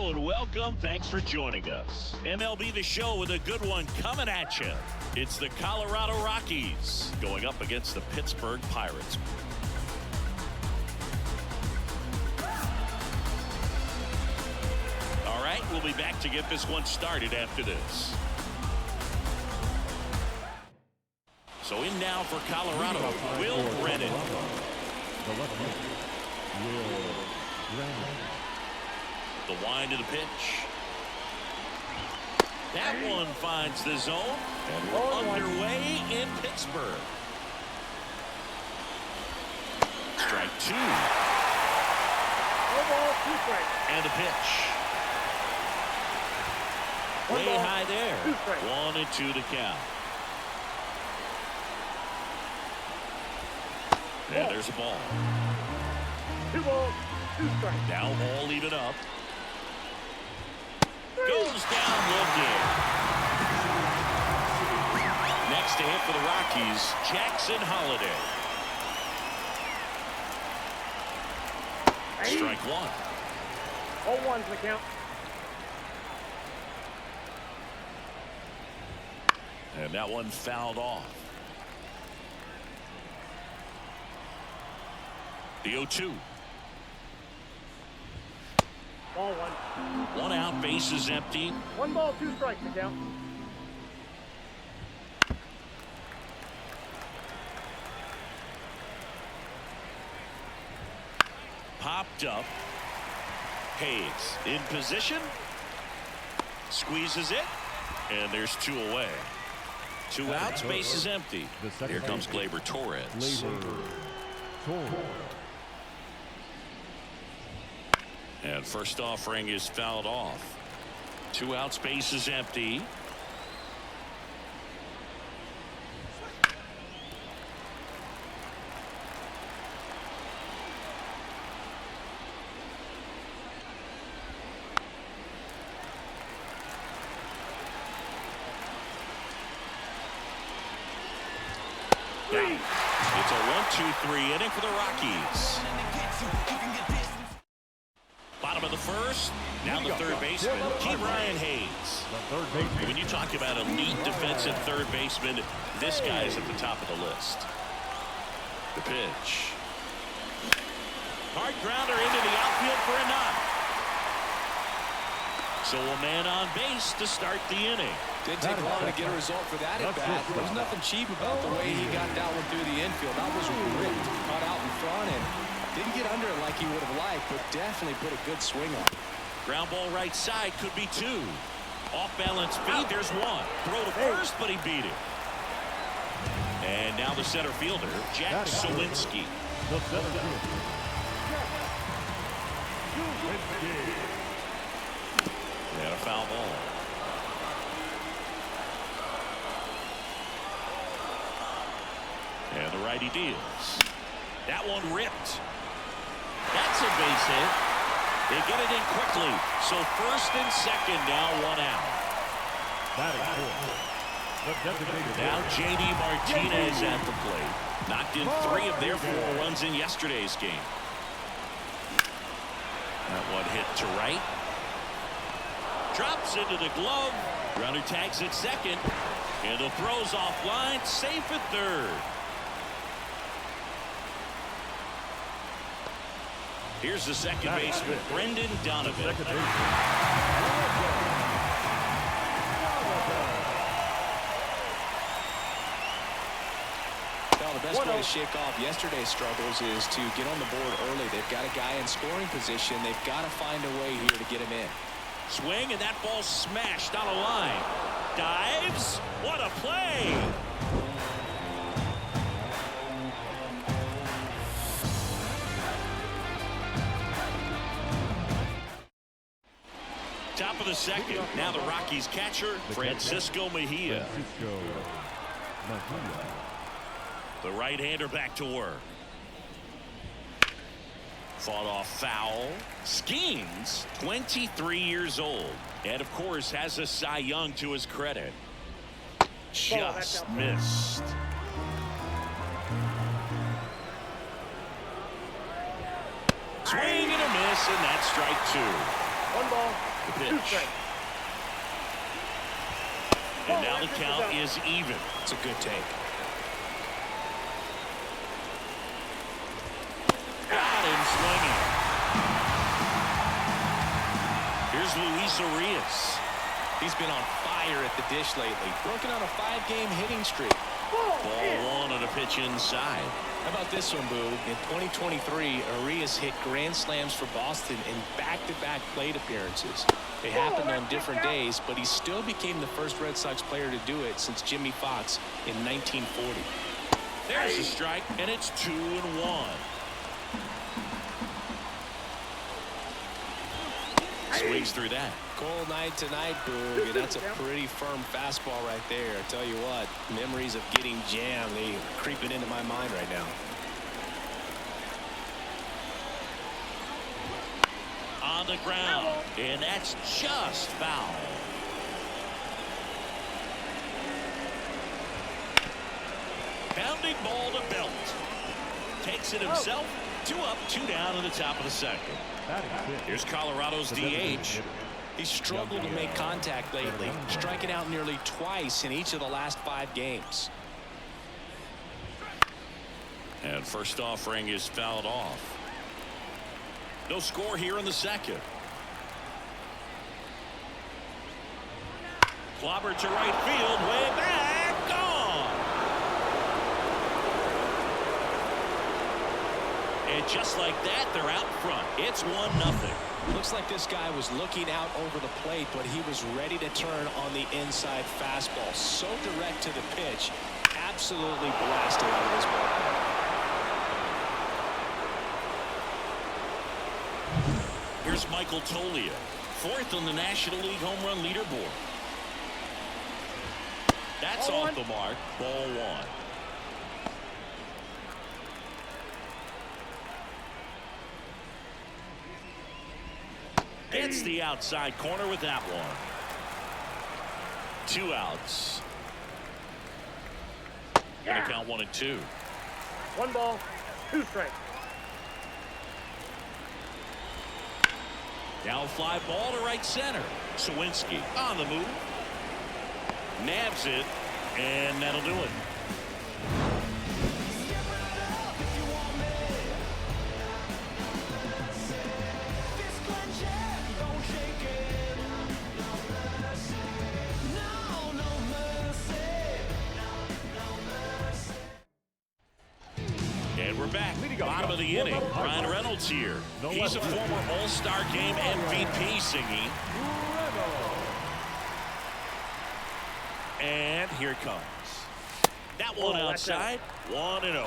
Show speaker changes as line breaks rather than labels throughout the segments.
Hello and welcome. Thanks for joining us. MLB The Show with a good one coming at you. It's the Colorado Rockies going up against the Pittsburgh Pirates. All right, we'll be back to get this one started after this. So in now for Colorado, Will Brennan. The wind of the pitch. That one finds the zone, and we're underway in Pittsburgh. Strike two. And a pitch. Way high there. 1-2 to count. And there's a ball.
2 balls, 2 strikes.
Now all even up. Goes down looking. Next to hit for the Rockies, Jackson Holiday. Strike one.
All ones the count.
And that one fouled off. The 0-2.
Ball one.
One out, base is empty.
1 ball, 2 strikes to count.
Popped up. Hayes in position. Squeezes it. And there's 2 away. 2 outs, base is empty. Here comes Gleyber Torres. And first offering is fouled off. 2 outs, base is empty. It's a 1-2-3 inning for the Rockies. Bottom of the first. Now the third baseman, Ryan Hayes. When you talk about elite defensive third baseman, this guy is at the top of the list. The pitch. Hard grounder into the outfield for a knock. So a man on base to start the inning.
Didn't take long to get a result for that at bat. There's nothing cheap about the way he got that one through the infield. That was ripped, caught out in front, and didn't get under it like he would have liked, but definitely put a good swing on it.
Ground ball right side, could be 2. Off balance feed, there's 1. Throw to first, but he beat it. And now the center fielder, Jack Suwinski. And a foul ball. And the righty deals. That one ripped. That's a base hit. They get it in quickly. So first and second now, 1 out. Now J.D. Martinez at the plate. Knocked in 3 of their 4 runs in yesterday's game. That one hit to right. Drops into the glove. Runner tags at second. And the throw's offline. Safe at third. Here's the second baseman, Brendan Donovan.
Well, the best way to shake off yesterday's struggles is to get on the board early. They've got a guy in scoring position. They've got to find a way here to get him in.
Swing, and that ball smashed on a line. Dives. What a play. Top of the second. Now the Rockies catcher, Francisco Mejia. The right-hander back to work. Fought off foul. Skenes, 23 years old. And, of course, has a Cy Young to his credit. Just missed. Swing and a miss, and that's strike 2.
1 ball,
The pitch. And now the count is even.
It's a good take.
Got him swinging. Here's Luis Arraez.
He's been on fire at the dish lately. Broken on a 5-game hitting streak.
Ball one on a pitch inside.
How about this one, Boo? In 2023, Arraez hit grand slams for Boston in back-to-back plate appearances. They happened on different days, but he still became the first Red Sox player to do it since Jimmy Fox in 1940.
There's a strike, and it's 2-1. Swings through that.
Cold night tonight, Boog, and that's a pretty firm fastball right there. I tell you what, memories of getting jammed, they creeping into my mind right now.
On the ground, and that's just foul. Pounding ball to Belt. Takes it himself. 2 up, 2 down in the top of the second. Here's Colorado's DH.
He's struggled to make contact lately, striking out nearly twice in each of the last 5 games.
And first offering is fouled off. No score here in the second. Clobber to right field, way back, gone. And just like that, they're out front. It's 1-0.
Looks like this guy was looking out over the plate, but he was ready to turn on the inside fastball. So direct to the pitch. Absolutely blasted out of this ballpark.
Here's Michael Toglia, 4th on the National League home run leaderboard. That's off the mark. Ball 1. Gets the outside corner with that one. 2 outs. Gonna count 1 and 2.
1 ball, 2 strikes.
Now a fly ball to right center. Sawinski on the move. Nabs it, and that'll do it. And we're back. Bottom of the inning. Ryan Reynolds here. He's a former All-Star Game MVP singing. And here it comes. That one outside. 1-0.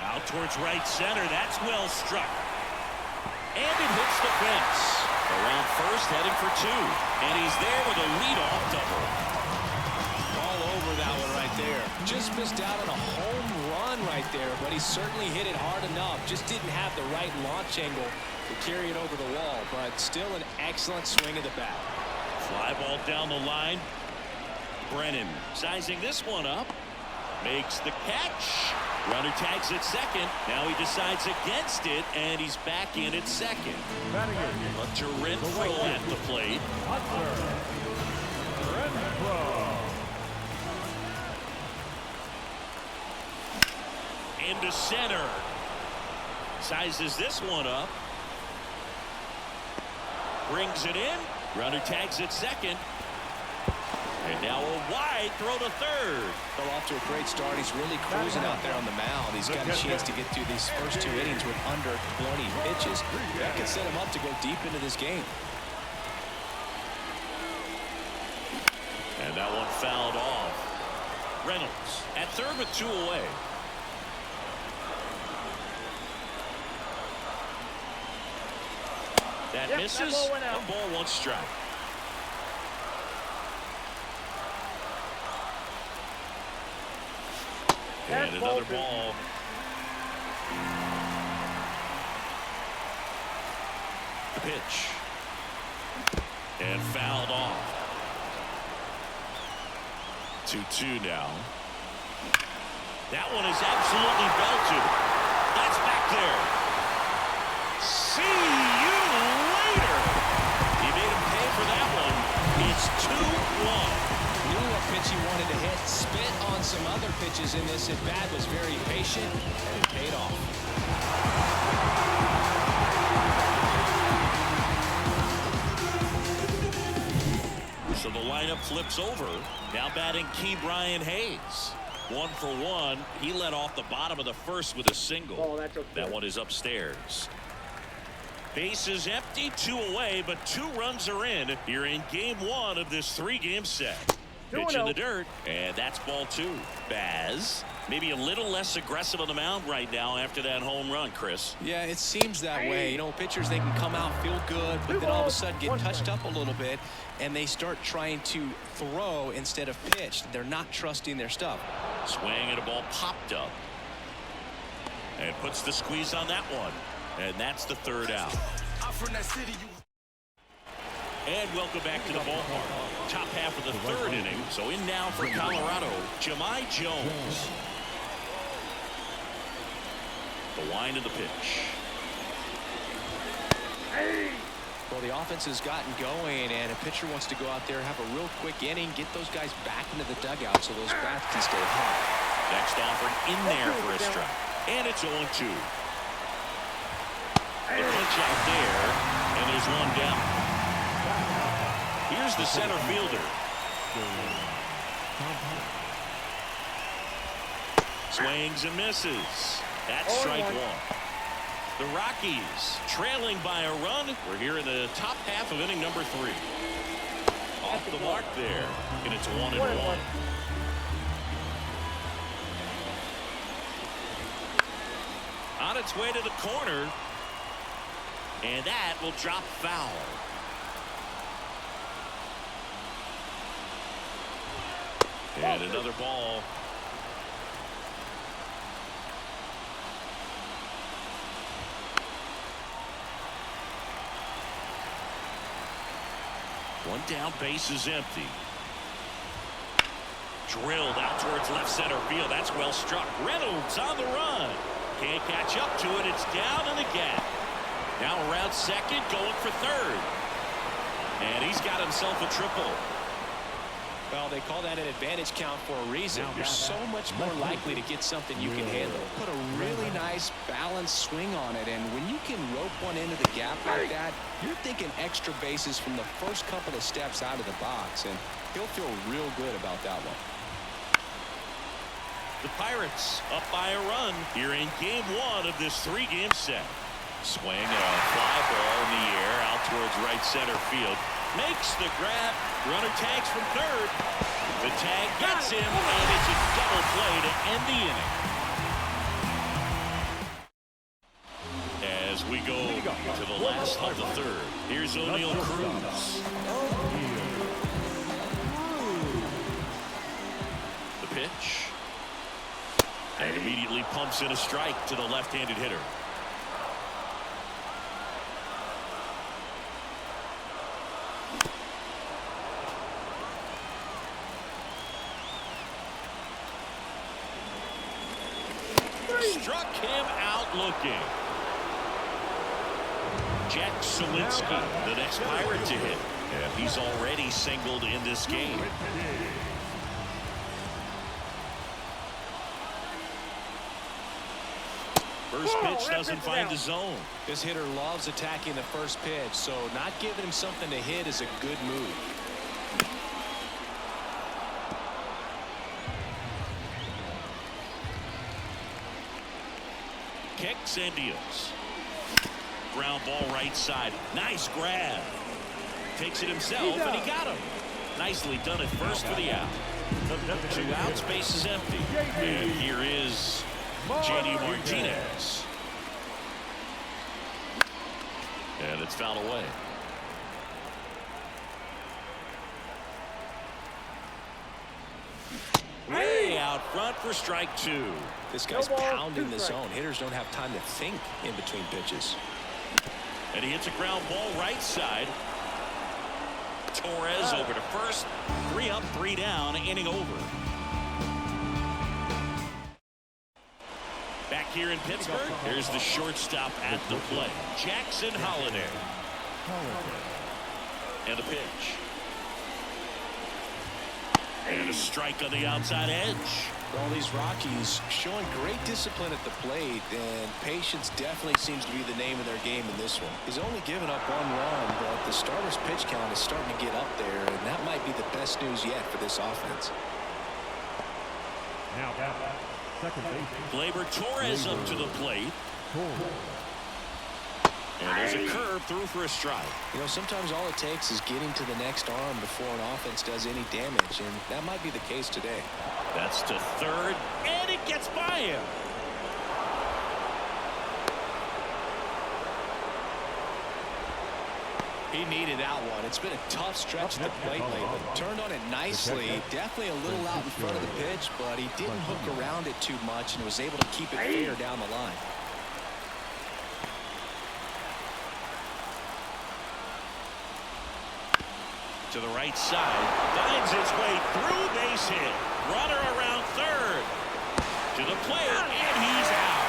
Out towards right center. That's well struck. And it hits the fence. Around first, heading for 2. And he's there with a leadoff double.
All over that one right there. Just missed out on a home run right there, but he certainly hit it hard enough. Just didn't have the right launch angle to carry it over the wall, but still an excellent swing of the bat.
Fly ball down the line. Brennan sizing this one up. Makes the catch. Runner tags at second. Now he decides against it, and he's back in at second. Hunter Renfroe at the plate. Into center. Sizes this one up. Brings it in. Runner tags at second. And now a wide throw to third.
Well, off to a great start. He's really cruising out there on the mound. He's got a chance to get through these first 2 innings with under-blown pitches. That can set him up to go deep into this game.
And that one fouled off. Reynolds at third with 2 away. That misses. A ball, 1 strike. And another ball. The pitch. And fouled off. 2-2 now. That one is absolutely belted. That's back there. See you later. He made him pay for that one. It's 2-1.
Knew what pitch he wanted to hit. Spit on some other pitches in this at bat. Was very patient, and it paid off.
So the lineup flips over. Now batting Brian Hayes. 1 for 1. He led off the bottom of the first with a single.
Oh, that's okay.
That one is upstairs. Bases empty, 2 away, but 2 runs are in here in game 1 of this 3-game set. Pitch in the dirt, and that's ball 2. Baz, maybe a little less aggressive on the mound right now after that home run, Chris.
Yeah, it seems that way. You know, pitchers, they can come out, feel good, but then all of a sudden get touched up a little bit, and they start trying to throw instead of pitch. They're not trusting their stuff.
Swing and a ball popped up. And puts the squeeze on that one. And that's the 3rd out.
I'm from that city.
And welcome back to the ballpark. Top half of the 3rd inning. So in now for Colorado, Jahmai Jones. The wind of the pitch.
Well, the offense has gotten going, and a pitcher wants to go out there, have a real quick inning, get those guys back into the dugout so those bats can stay hot.
Next offer in there for a strike. And it's 0-2. The pitch out there, and there's one down. Here's the center fielder. Swings and misses. That's strike 1. The Rockies trailing by a run. We're here in the top half of inning number 3. Off the mark there, and it's 1-1. On its way to the corner, and that will drop foul. And another ball. One down, base is empty. Drilled out towards left center field. That's well struck. Reynolds on the run. Can't catch up to it. It's down in the gap. Now around second, going for 3rd. And he's got himself a triple.
Well, they call that an advantage count for a reason. You're so much more likely to get something you can handle. Put a really nice balanced swing on it, and when you can rope one into the gap like that, you're thinking extra bases from the first couple of steps out of the box, and he'll feel real good about that one.
The Pirates up by a run here in game 1 of this 3-game set. Swing and a fly ball in the air out towards right center field. Makes the grab. Runner tags from 3rd. The tag gets him, and it's a double play to end the inning. As we go to the last of the 3rd. Here's O'Neal Cruz. The pitch. And immediately pumps in a strike to the left-handed hitter. Struck him out looking. Jack Suwinski, the next Pirate to hit. And he's already singled in this game. First pitch doesn't find the zone.
This hitter loves attacking the first pitch, so not giving him something to hit is a good move.
Kicks and deals. Ground ball right side. Nice grab. Takes it himself, and he got him. Nicely done at first for the out. 2 outs, base is empty. And here is J.D. Martinez. And it's fouled away. Way out front for strike 2.
This guy's pounding the zone. Hitters don't have time to think in between pitches.
And he hits a ground ball right side. Torres over to first. 3 up, 3 down, inning over. here in Pittsburgh. Here's the shortstop at the plate, Jackson Holliday. And a pitch. And a strike on the outside edge.
Well, these Rockies showing great discipline at the plate, and patience definitely seems to be the name of their game in this one. He's only given up 1 run, but the starter's pitch count is starting to get up there, and that might be the best news yet for this offense.
Now, second base.
Gleyber Torres up to the plate. And there's a curve through for a strike.
You know, sometimes all it takes is getting to the next arm before an offense does any damage, and that might be the case today.
That's to third, and it gets by him.
He needed that one. It's been a tough stretch at the plate lately. Turned on it nicely. Definitely a little out in front of the pitch, but he didn't hook around it too much and was able to keep it fair down the line.
To the right side, finds his way through, base hit. Runner around third. To the plate, and he's out.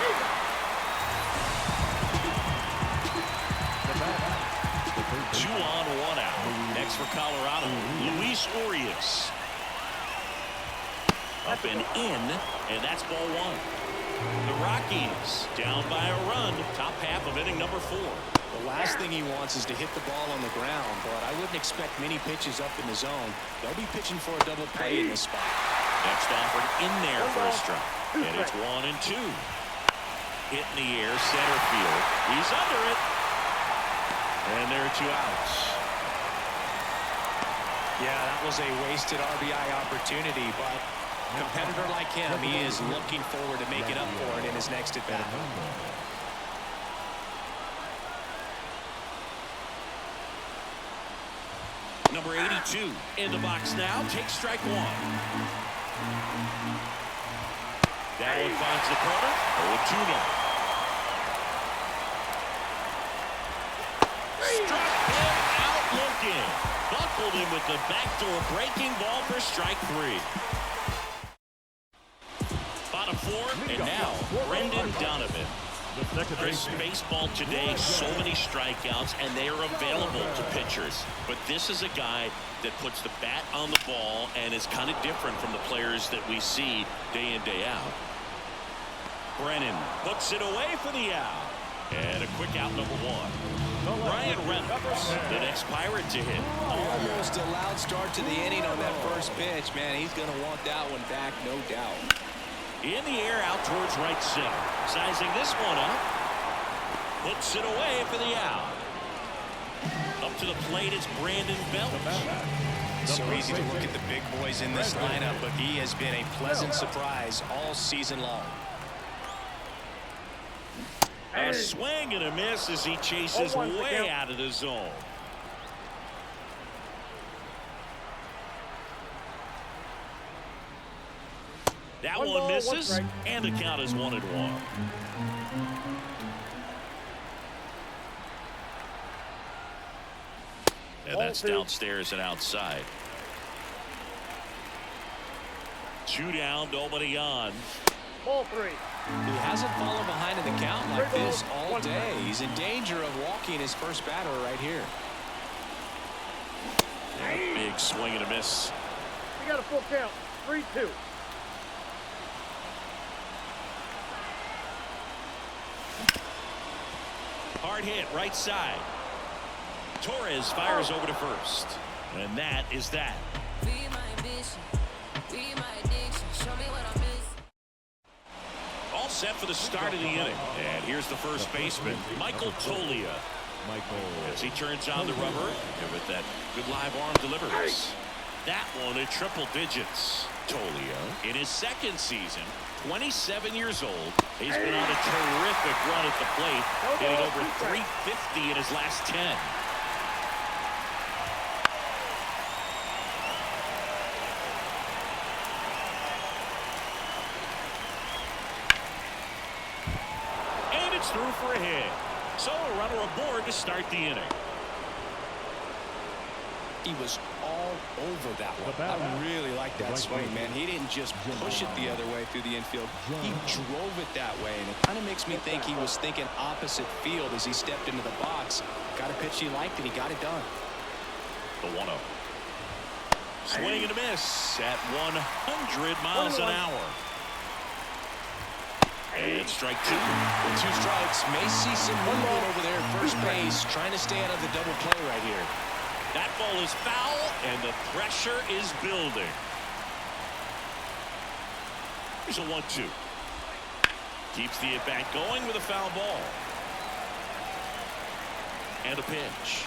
2 on, 1 out. Next for Colorado, Luis Arraez. Up and in, and that's ball 1. The Rockies down by a run, top half of inning number 4.
The last thing he wants is to hit the ball on the ground, but I wouldn't expect many pitches up in the zone. They'll be pitching for a double play in this spot.
Next offered in there for a strike. And it's 1 and 2. Hit in the air, center field. He's under it. And there are 2 outs.
Yeah, that was a wasted RBI opportunity, but a competitor like him, he is looking forward to making up for it in his next at-bat.
Number 82 in the box now. Takes strike 1. That one finds the corner. 0-2 now. Struck him out looking. Buckled him with the backdoor breaking ball for strike 3. Bottom 4, and now Brendan Donovan. Chris, baseball today, so many strikeouts, and they are available to pitchers. But this is a guy that puts the bat on the ball and is kind of different from the players that we see day in, day out. Brennan puts it away for the out. And a quick out, number 1. Brian Reynolds, the next Pirate to hit.
Almost a loud start to the inning on that first pitch. Man, he's going to want that one back, no doubt.
In the air, out towards right center. Sizing this one up. Puts it away for the out. Up to the plate, it's Brandon Belt.
So easy to look at the big boys in this lineup, but he has been a pleasant surprise all season long.
A swing and a miss as he chases way out of the zone. That one misses, and the count is 1-1. And that's downstairs and outside. 2 down, nobody on.
Ball 3.
He hasn't fallen behind in the count like this all day. He's in danger of walking his first batter right here.
Yeah, big swing and a miss.
We got a full count. 3-2.
Hard hit, right side. Torres fires over to first. And that is that.
Be my ambition. Be my addiction. Show me what I'm missing.
All set for the start of the inning. And here's the first baseman, Michael Toglia. As he turns on the rubber, and with that good live arm delivers. That one at triple digits. Toglia, in his second season, 27 years old. He's been on a terrific run at the plate, hitting over 350 in his last 10. And it's through for a hit. So a runner aboard to start the inning.
He was all over deliver that one. I really like that swing, man. He didn't just push it the other way through the infield. He drove it that way, and it kind of makes me think he was thinking opposite field as he stepped into the box. Got a pitch he liked, and he got it done.
The 1-0. Swing and a miss at 100 miles an hour. And strike two.
With 2 strikes, may see some movement over there at first base, trying to stay out of the double play right here.
That ball is foul, and the pressure is building. Here's a 1-2. Keeps the at-bat going with a foul ball. And a pitch.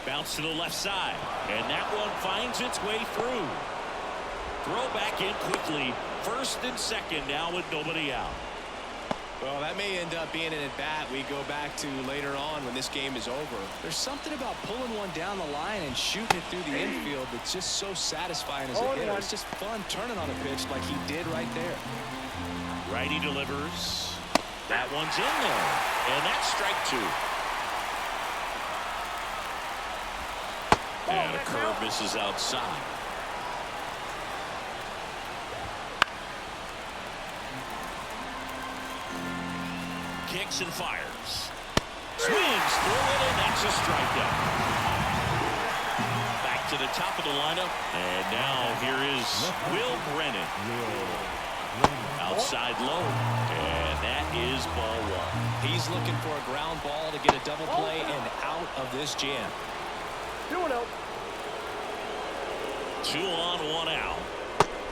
Bounce to the left side, and that one finds its way through. Throw back in quickly. First and second now with nobody out.
Well, that may end up being an at-bat we go back to later on when this game is over. There's something about pulling one down the line and shooting it through the infield that's just so satisfying as a hitter. It's just fun turning on a pitch like he did right there.
Righty delivers. That one's in there, and that's strike two. And a curve misses outside. Kicks and fires. Swings through it, and that's a strikeout. Back to the top of the lineup, and now here is Will Brennan. Outside low, and that is ball one.
He's looking for a ground ball to get a double play and out of this jam.
2-0.
2 on, 1 out.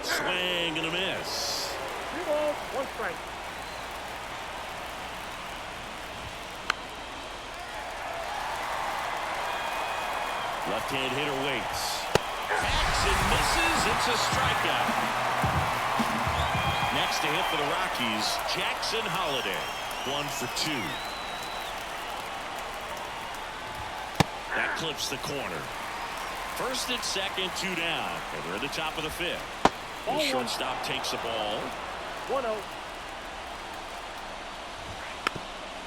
Swing and a miss.
2 balls, 1 strike.
Left-hand hitter waits. Hacks and misses. It's a strikeout. Next to hit for the Rockies, Jackson Holliday. 1 for 2. That clips the corner. First and second, 2 down. And we're at the top of the 5th. The shortstop takes the ball.
1-0.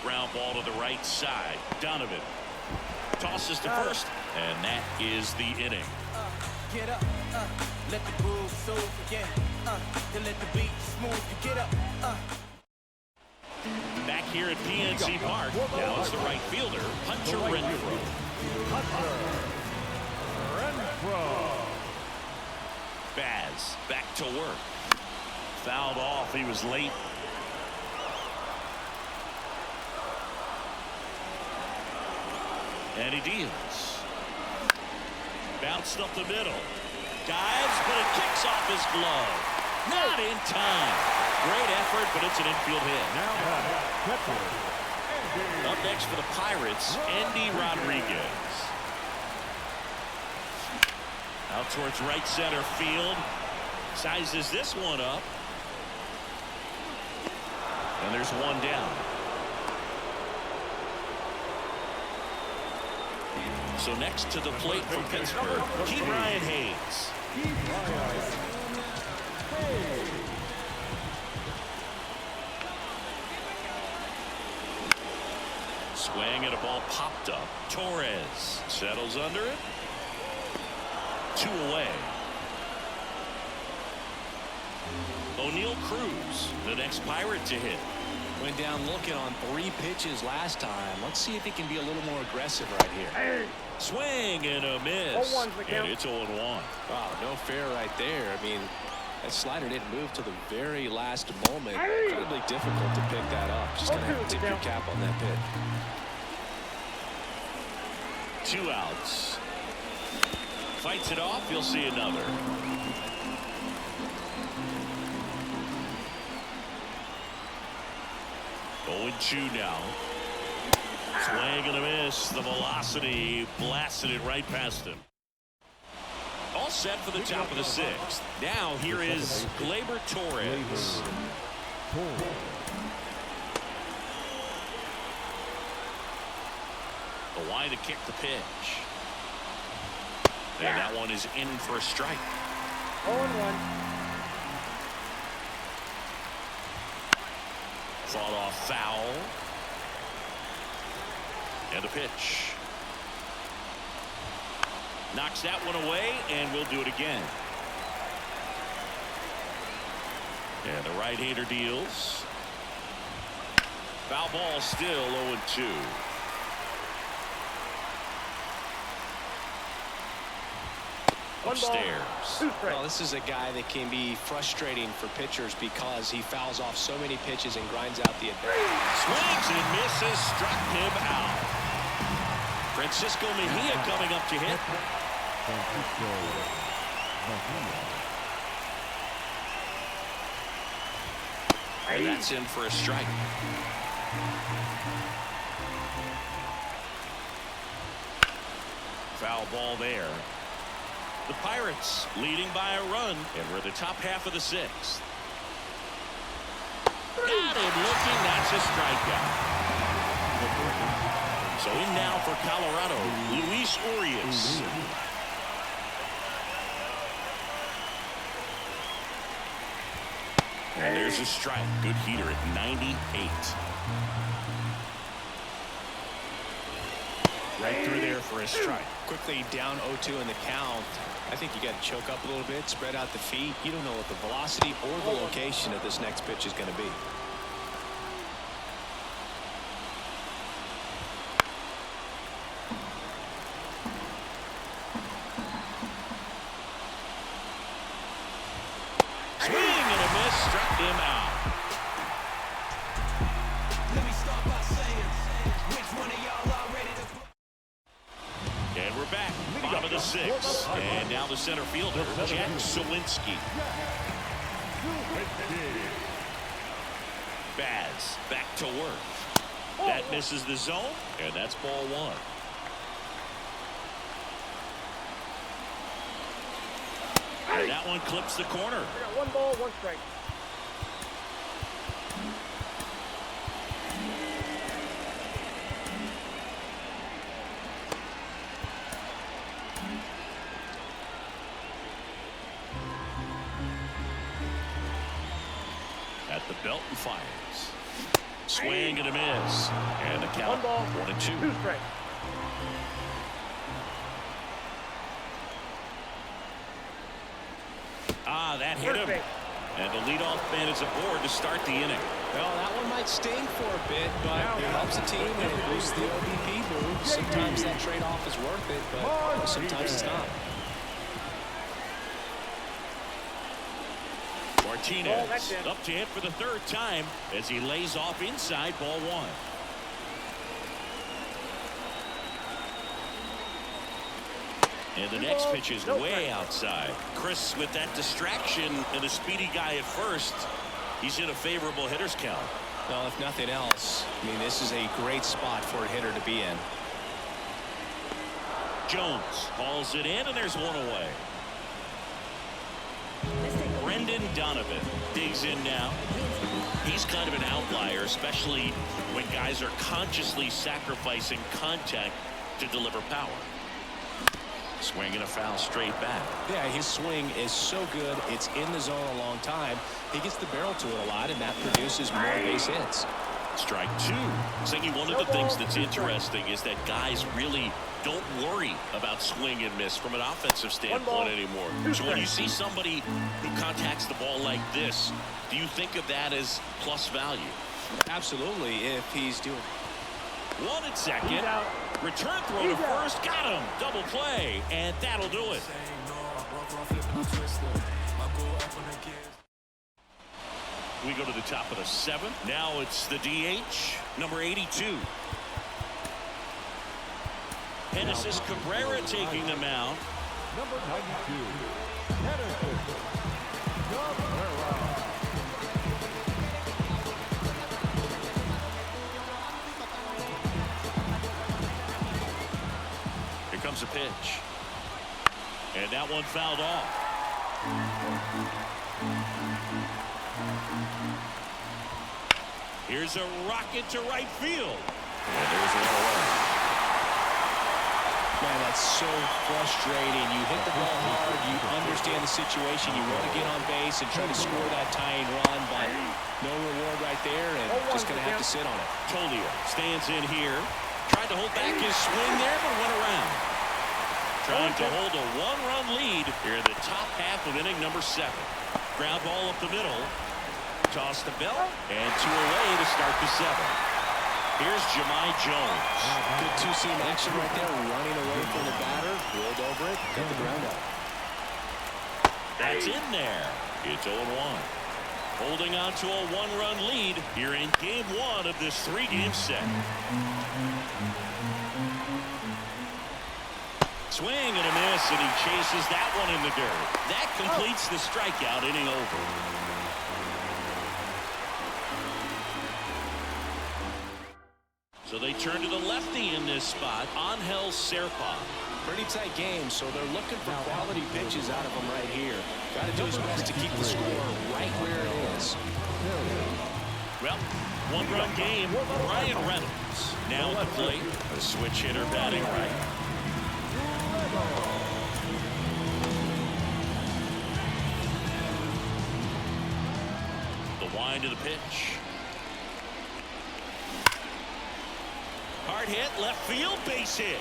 Ground ball to the right side. Donovan tosses to first, and that is the inning.
Get up, let the groove soothe again, then let the beat smooth you get up,
Back here at PNC Park, now it's the right fielder, Hunter Renfroe. Baz back to work. Fouled off. He was late. And he deals. Bounced up the middle. Dives, but it kicks off his glove. Not in time. Great effort, but it's an infield hit. Up next for the Pirates, Andy Rodriguez. Out towards right center field. Sizes this one up. And there's 1 down. So next to the plate from Pittsburgh, Ryan Hayes. Swing and a ball popped up. Torres settles under it. 2 away. O'Neal Cruz, the next Pirate to hit.
Went down looking on 3 pitches last time. Let's see if he can be a little more aggressive right here.
Swing and a miss. And it's 0-1.
Wow, no fair right there. I mean, that slider didn't move to the very last moment. Incredibly difficult to pick that up. Just gonna have to tip your cap on that pitch.
2 outs. Fights it off. You'll see another. Going 2 now. Swing and a miss. The velocity blasted it right past him. All set for the top of the 6th. Now here is Gleyber Torres. The line to kick the pitch. And that one is in for a strike.
0-1.
Fought off foul. And a pitch. Knocks that one away, and we'll do it again. And the right-hander deals. Foul ball, still 0-2. Upstairs.
Well, this is a guy that can be frustrating for pitchers because he fouls off so many pitches and grinds out the at-bat.
Swings and misses, struck him out. Francisco Mejia coming up to hit. And that's in for a strike. Foul ball there. The Pirates leading by a run, and we're the top half of the sixth. Got him looking. That's a strikeout. So in now for Colorado, Luis Arraez. And there's a strike. Good heater at 98. Right through there for a strike.
Quickly down 0-2 in the count. I think you got to choke up a little bit, spread out the feet. You don't know what the velocity or the location of this next pitch is going to be.
Swing and a miss, struck him out.
Let me start by saying, which one of y'all are ready to...
And we're back, bottom of the sixth. And now the center fielder, Jack Sawinski. Baz back to work. That misses the zone, and that's ball one. And that one clips the corner.
I got 1 ball, 1 strike.
At the belt and fires. Swing and a miss. And the count
1 ball,
1-2.
2 strikes.
Ah, that hit him. And the leadoff man is aboard to start the inning.
Well, that one might sting for a bit, but it helps the team and it boosts the OBP move. Sometimes that trade-off is worth it, but sometimes it's not.
Martinez up to hit for the 3rd time as he lays off inside ball one. And the next pitch is way outside. Chris with that distraction and a speedy guy at first. He's in a favorable hitter's count.
Well, if nothing else, I mean, this is a great spot for a hitter to be in.
Jones hauls it in, and there's one away. Brendan Donovan digs in now. He's kind of an outlier, especially when guys are consciously sacrificing contact to deliver power. Swing and a foul straight back.
Yeah, his swing is so good. It's in the zone a long time. He gets the barrel to it a lot, and that produces more base hits.
Strike 2. Saying one of the things that's interesting is that guys really don't worry about swing and miss from an offensive standpoint anymore. So when you see somebody who contacts the ball like this, do you think of that as plus value?
Absolutely, if he's doing.
1 at second. Return throw to first. Got him. Double play. And that'll do it. We go to the top of the 7th. Now it's the DH, number 82. Genesis Cabrera taking the mound.
Number 92. Genesis Cabrera.
Here comes a pitch. And that one fouled off. Here's a rocket to right field. And there's one away.
Man, that's so frustrating. You hit the ball hard. You understand the situation. You want to get on base and try to score that tying run, but no reward right there, and just going to have to sit on it.
Tolia stands in here. Tried to hold back his swing there, but went around. Trying to hold a one-run lead here in the top half of inning number 7. Ground ball up the middle. Toss the belt, and 2 away to start the 7th. Here's Jahmai Jones.
Good two-seam action right there, running away from the batter, rolled over it, got the ground out.
That's in there. It's 0-1. Holding on to a one-run lead here in game 1 of this 3-game set. Swing and a miss, and he chases that one in the dirt. That completes the strikeout, inning over. So they turn to the lefty in this spot, Angel Serpa.
Pretty tight game, so they're looking for quality pitches out of him right here. Got to do his best to keep the score right where it is.
Well, one-run game. Ryan Reynolds now at the plate. A switch hitter batting right. The wind of the pitch. Hard hit, left field, base hit.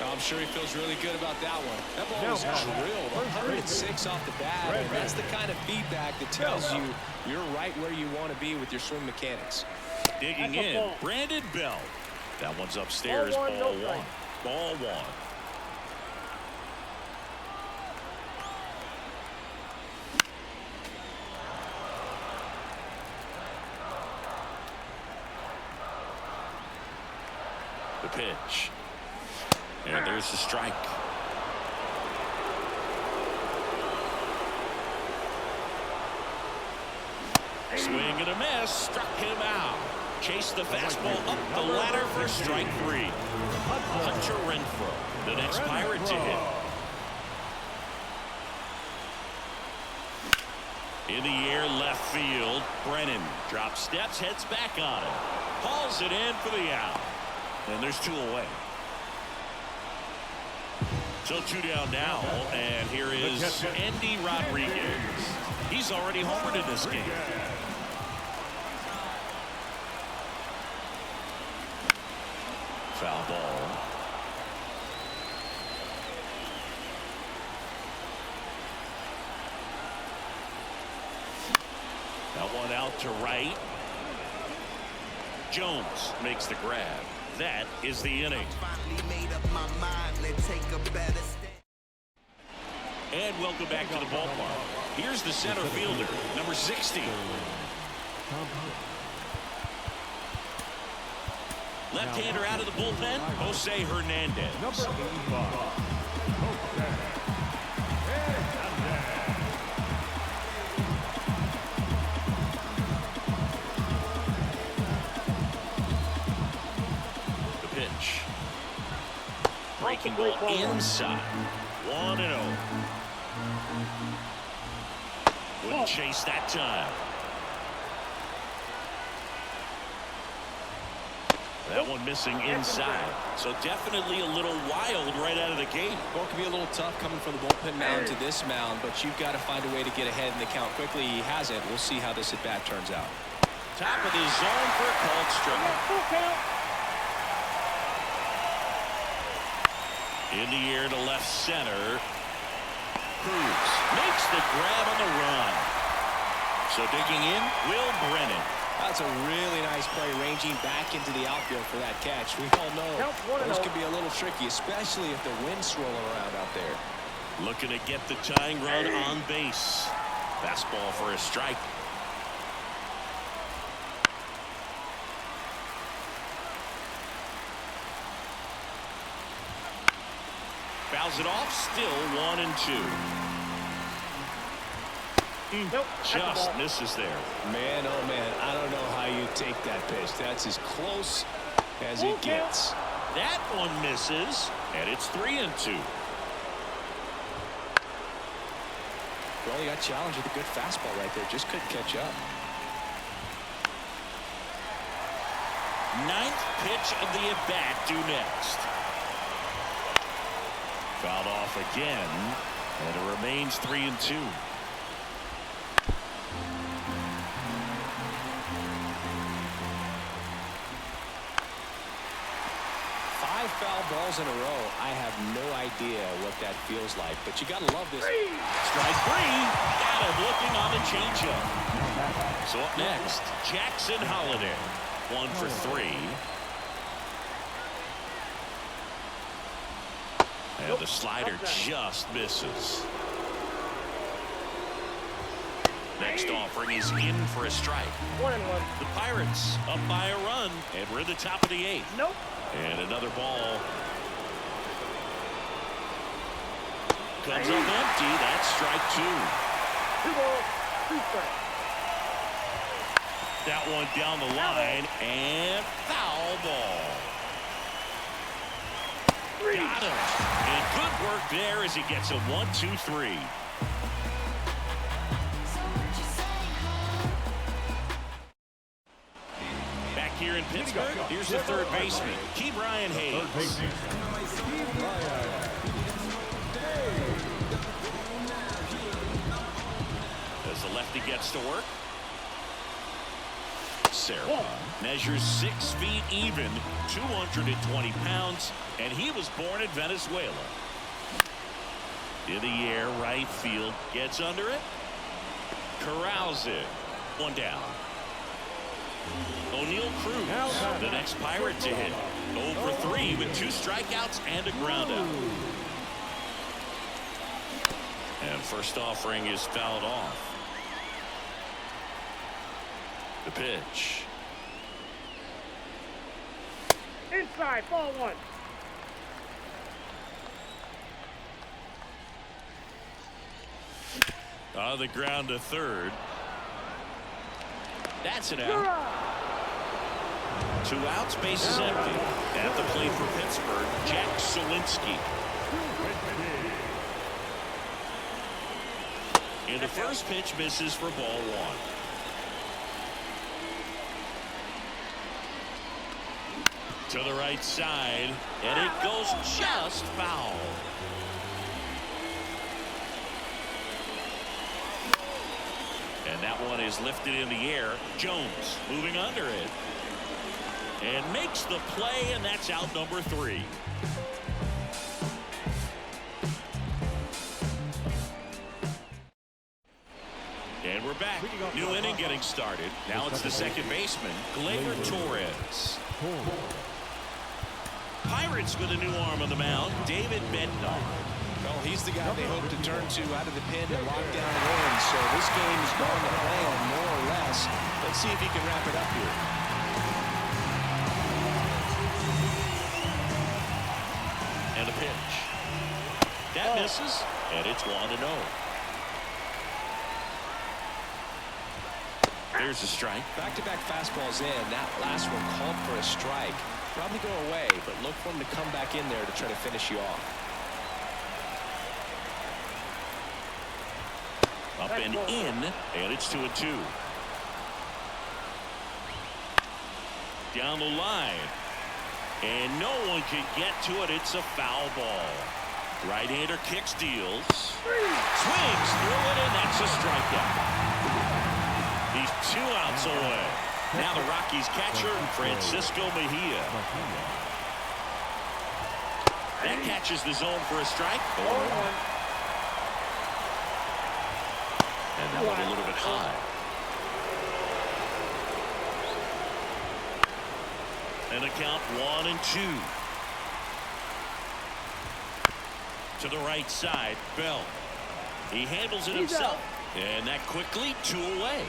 I'm sure he feels really good about that one. That ball was drilled 106 off the bat, and that's the kind of feedback that tells you you're right where you want to be with your swing mechanics.
Digging in, Brandon Belt. That one's upstairs, ball 1. Ball 1. The pitch. And there's the strike. Swing and a miss. Struck him out. Chased the fastball up the ladder for strike 3. Hunter Renfroe, the next Pirate to hit. In the air, left field. Brennan drops steps, heads back on it. Hauls it in for the out. And there's 2 away. So 2 down now, and here is Andy Rodriguez. He's already homered in this game. Foul ball. That one out to right. Jones makes the grab. That is the inning. And welcome back to the ballpark. Here's the center fielder, number 60. Left-hander out of the bullpen, Jose Hernandez.
Number 85, Jose Hernandez.
The pitch. Breaking ball inside. 1-0. Wouldn't chase that time. That one missing inside. So definitely a little wild right out of the gate.
Well, it can be a little tough coming from the bullpen mound to this mound, but you've got to find a way to get ahead in the count quickly. He hasn't. We'll see how this at-bat turns out.
Top of the zone for a called strike. In the air to left center. Cruz makes the grab on the run. So digging in, Will Brennan.
That's a really nice play, ranging back into the outfield for that catch. We all know those can be a little tricky, especially if the wind's swirling around out there.
Looking to get the tying run on base. Fastball for a strike. Fouls it off, still 1-2. Just misses there.
Man, oh man, I don't know how you take that pitch. That's as close as it gets.
That one misses, and it's 3-2.
Well, he got challenged with a good fastball right there. Just couldn't catch up.
9th pitch of the at-bat due next. Fouled off again, and it remains 3-2.
5 foul balls in a row. I have no idea what that feels like, but you got to love this.
Strike 3. Got him looking on the changeup. So up next, Jackson Holliday. 1 for 3. And the slider just misses. Next offering is in for a strike.
1-1.
The Pirates up by a run, and we're at the top of the 8th.
Nope.
And another ball. Comes up empty. That's strike 2.
2 balls, 2 strikes.
That one down the line, and foul ball.
3.
Got him. And good work there as he gets a 1-2-3. Back here in Pittsburgh, here's the third baseman, Brian Hayes. As the lefty gets to work. Sarah measures 6 feet even, 220 pounds, and he was born in Venezuela. In the air, right field, gets under it, corrals it. 1 down. O'Neal Cruz, the next Pirate to hit. 0 for 3 with 2 strikeouts and a ground out. And first offering is fouled off. The pitch.
Inside, ball 1.
On the ground to third. That's an out. 2 outs, bases empty. At the plate for Pittsburgh, Jack Sawinski. And the first pitch misses for ball 1. To the right side, and it goes just foul. And that one is lifted in the air. Jones moving under it. And makes the play, and that's out number 3. And we're back. New inning getting started. Now it's the second baseman, Gleyber Torres. Pirates with a new arm on the mound, David Bednar.
Well, he's the guy they hope to turn to out of the pen and lock down wins. So this game is going to plan more or less. Let's see if he can wrap it up here.
And a pitch. That misses, and it's 1-0. There's a strike.
Back-to-back fastballs in. That last one called for a strike. Probably go away, but look for him to come back in there to try to finish you off.
Up and in, and it's 2-2. Down the line, and no one can get to it. It's a foul ball. Right-hander kicks, deals, swings through it, and that's a strikeout. He's 2 outs away. Now the Rockies catcher, Francisco Mejia. That catches the zone for a strike. And that one a little bit high. And a count 1-2. To the right side, Bell. He handles it himself. And that quickly 2 away.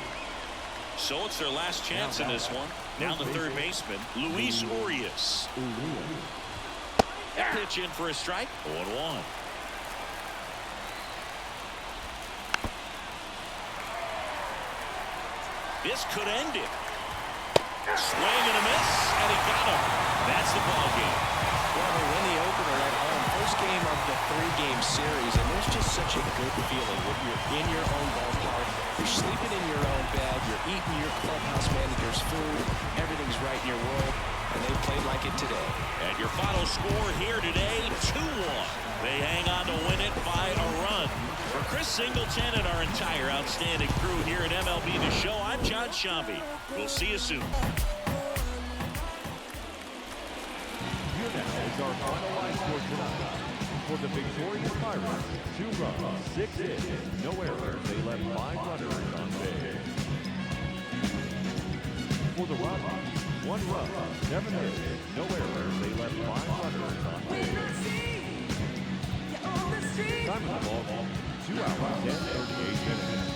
So it's their last chance in this one. Now the third baseman, Luis Arraez. Pitch in for a strike. 0-1. This could end it. Swing and a miss, and he got him. That's the ball game.
Well, they win the opener at home. First game of the 3-game series, and there's just such a good feeling when you're in your own ballpark. You're sleeping in your own bed. You're eating your clubhouse manager's food. Everything's right in your world, and they played like it today.
And your final score here today, 2-1. They hang on to win it by a run. For Chris Singleton and our entire outstanding crew here at MLB The Show, I'm John Shambi. We'll see you soon.
You're now is our final line score tonight. For the victorious Pirates, 2 runs, 6 hits, no errors. They left 5 runners on base. For the Rockies, 1 run, 7 hits, no errors. They left 5 runners on base. Time of the ball game, 2 hours and 38 minutes.